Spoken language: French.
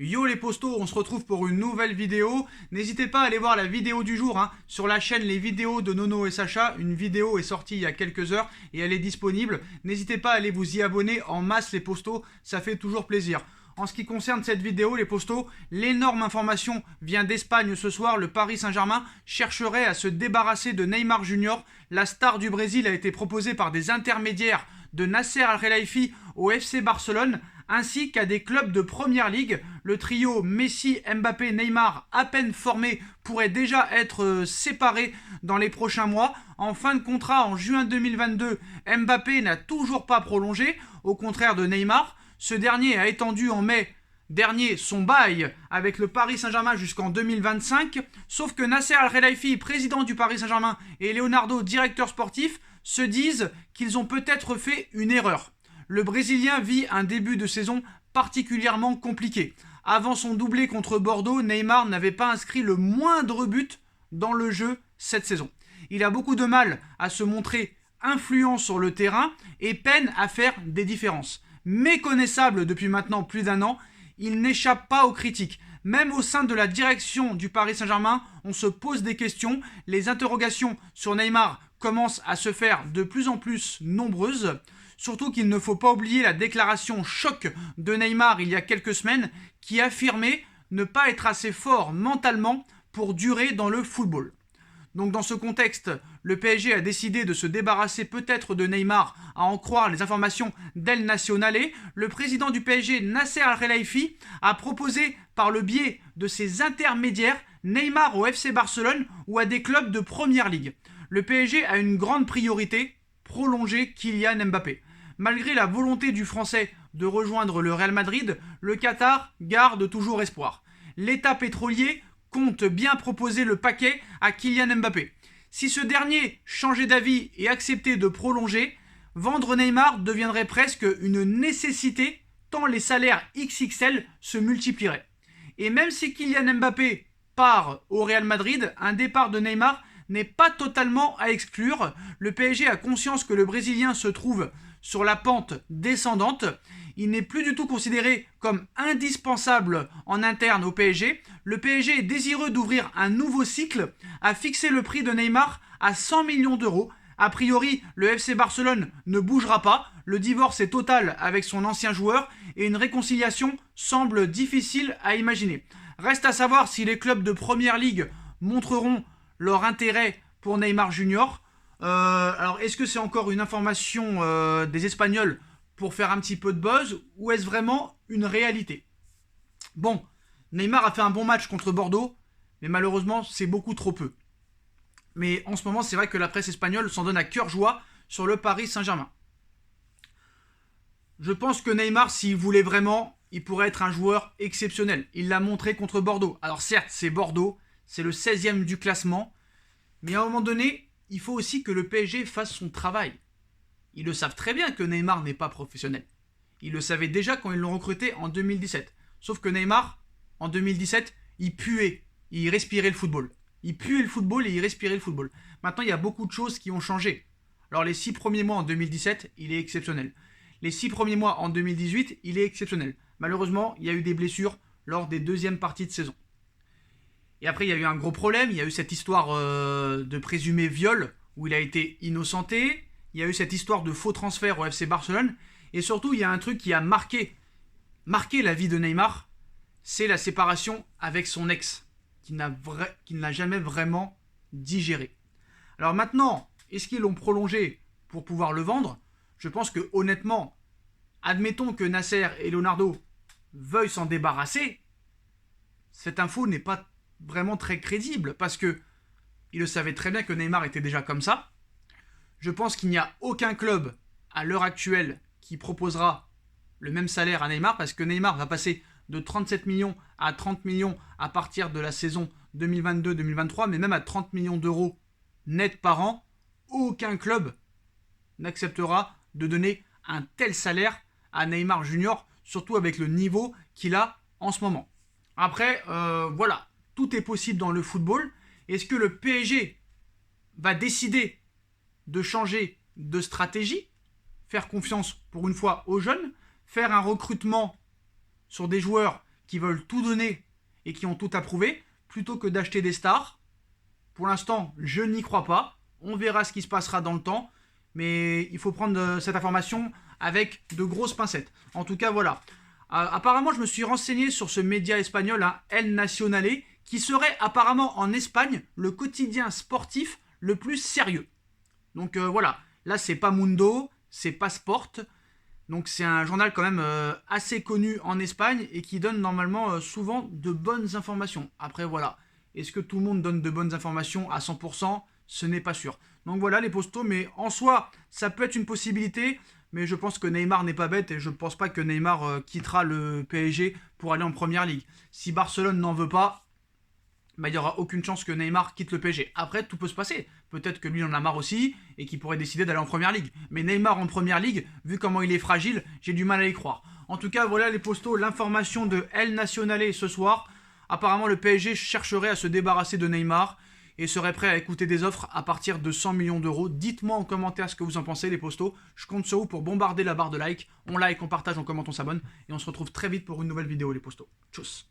Yo les postos, on se retrouve pour une nouvelle vidéo. N'hésitez pas à aller voir la vidéo du jour sur la chaîne Les Vidéos de Nono et Sacha. Une vidéo est sortie il y a quelques heures et elle est disponible. N'hésitez pas à aller vous y abonner en masse les postos, ça fait toujours plaisir. En ce qui concerne cette vidéo, les postos, l'énorme information vient d'Espagne ce soir. Le Paris Saint-Germain chercherait à se débarrasser de Neymar Junior. La star du Brésil a été proposée par des intermédiaires de Nasser Al-Khelaifi au FC Barcelone, ainsi qu'à des clubs de Première Ligue. Le trio Messi, Mbappé, Neymar, à peine formé, pourrait déjà être séparé dans les prochains mois. En fin de contrat en juin 2022, Mbappé n'a toujours pas prolongé, au contraire de Neymar. Ce dernier a étendu en mai dernier son bail avec le Paris Saint-Germain jusqu'en 2025, sauf que Nasser Al-Khelaifi, président du Paris Saint-Germain, et Leonardo, directeur sportif, se disent qu'ils ont peut-être fait une erreur. Le Brésilien vit un début de saison particulièrement compliqué. Avant son doublé contre Bordeaux, Neymar n'avait pas inscrit le moindre but dans le jeu cette saison. Il a beaucoup de mal à se montrer influent sur le terrain et peine à faire des différences. Méconnaissable depuis maintenant plus d'un an, il n'échappe pas aux critiques. Même au sein de la direction du Paris Saint-Germain, on se pose des questions. Les interrogations sur Neymar commencent à se faire de plus en plus nombreuses. Surtout qu'il ne faut pas oublier la déclaration choc de Neymar il y a quelques semaines qui affirmait ne pas être assez fort mentalement pour durer dans le football. Donc dans ce contexte, le PSG a décidé de se débarrasser peut-être de Neymar, à en croire les informations d'El Nacional. Le président du PSG, Nasser Al-Khelaifi, a proposé par le biais de ses intermédiaires Neymar au FC Barcelone ou à des clubs de Première Ligue. Le PSG a une grande priorité, prolonger Kylian Mbappé. Malgré la volonté du Français de rejoindre le Real Madrid, le Qatar garde toujours espoir. L'État pétrolier compte bien proposer le paquet à Kylian Mbappé. Si ce dernier changeait d'avis et acceptait de prolonger, vendre Neymar deviendrait presque une nécessité tant les salaires XXL se multiplieraient. Et même si Kylian Mbappé part au Real Madrid, un départ de Neymar n'est pas totalement à exclure. Le PSG a conscience que le Brésilien se trouve sur la pente descendante. Il n'est plus du tout considéré comme indispensable en interne au PSG. Le PSG est désireux d'ouvrir un nouveau cycle, a fixé le prix de Neymar à 100 millions d'euros. A priori, le FC Barcelone ne bougera pas. Le divorce est total avec son ancien joueur et une réconciliation semble difficile à imaginer. Reste à savoir si les clubs de Première Ligue montreront leur intérêt pour Neymar Junior. Alors, est-ce que c'est encore une information des Espagnols pour faire un petit peu de buzz ou est-ce vraiment une réalité? Bon, Neymar a fait un bon match contre Bordeaux, mais malheureusement, c'est beaucoup trop peu. Mais en ce moment, c'est vrai que la presse espagnole s'en donne à cœur joie sur le Paris Saint-Germain. Je pense que Neymar, s'il voulait vraiment, il pourrait être un joueur exceptionnel. Il l'a montré contre Bordeaux. Alors certes, c'est Bordeaux, c'est le 16e du classement, mais à un moment donné, il faut aussi que le PSG fasse son travail. Ils le savent très bien que Neymar n'est pas professionnel. Ils le savaient déjà quand ils l'ont recruté en 2017. Sauf que Neymar, en 2017, il puait, il respirait le football. Il puait le football et il respirait le football. Maintenant, il y a beaucoup de choses qui ont changé. Alors les 6 premiers mois en 2017, il est exceptionnel. Les 6 premiers mois en 2018, il est exceptionnel. Malheureusement, il y a eu des blessures lors des deuxièmes parties de saison. Et après, il y a eu un gros problème. Il y a eu cette histoire de présumé viol où il a été innocenté. Il y a eu cette histoire de faux transfert au FC Barcelone. Et surtout, il y a un truc qui a marqué la vie de Neymar. C'est la séparation avec son ex, qu'il n'a jamais vraiment digéré. Alors maintenant, est-ce qu'ils l'ont prolongé pour pouvoir le vendre? Je pense que honnêtement, admettons que Nasser et Leonardo veuillent s'en débarrasser. Cette info n'est pas vraiment très crédible parce que il le savait très bien que Neymar était déjà comme ça. Je pense qu'il n'y a aucun club à l'heure actuelle qui proposera le même salaire à Neymar parce que Neymar va passer de 37 millions à 30 millions à partir de la saison 2022-2023, mais même à 30 millions d'euros net par an, aucun club n'acceptera de donner un tel salaire à Neymar Junior, surtout avec le niveau qu'il a en ce moment. Après, voilà, tout est possible dans le football. Est-ce que le PSG va décider de changer de stratégie, faire confiance pour une fois aux jeunes, faire un recrutement sur des joueurs qui veulent tout donner et qui ont tout approuvé, plutôt que d'acheter des stars. Pour l'instant, je n'y crois pas. On verra ce qui se passera dans le temps. Mais il faut prendre cette information avec de grosses pincettes. En tout cas, voilà. Apparemment, je me suis renseigné sur ce média espagnol, hein, El Nacional, qui serait apparemment en Espagne le quotidien sportif le plus sérieux. Donc voilà, là c'est pas Mundo, c'est pas Sport. Donc c'est un journal quand même assez connu en Espagne et qui donne normalement souvent de bonnes informations. Après voilà, est-ce que tout le monde donne de bonnes informations à 100%? Ce n'est pas sûr. Donc voilà les postos, mais en soi, ça peut être une possibilité. Mais je pense que Neymar n'est pas bête et je ne pense pas que Neymar quittera le PSG pour aller en Première Ligue. Si Barcelone n'en veut pas, bah, il n'y aura aucune chance que Neymar quitte le PSG. Après, tout peut se passer. Peut-être que lui en a marre aussi et qu'il pourrait décider d'aller en Première Ligue. Mais Neymar en Première Ligue, vu comment il est fragile, j'ai du mal à y croire. En tout cas, voilà les postos, l'information de El Nacional ce soir. Apparemment, le PSG chercherait à se débarrasser de Neymar et serait prêt à écouter des offres à partir de 100 millions d'euros. Dites-moi en commentaire ce que vous en pensez, les postos. Je compte sur vous pour bombarder la barre de like. On like, on partage, on commente, on s'abonne. Et on se retrouve très vite pour une nouvelle vidéo, les postos. Tchuss.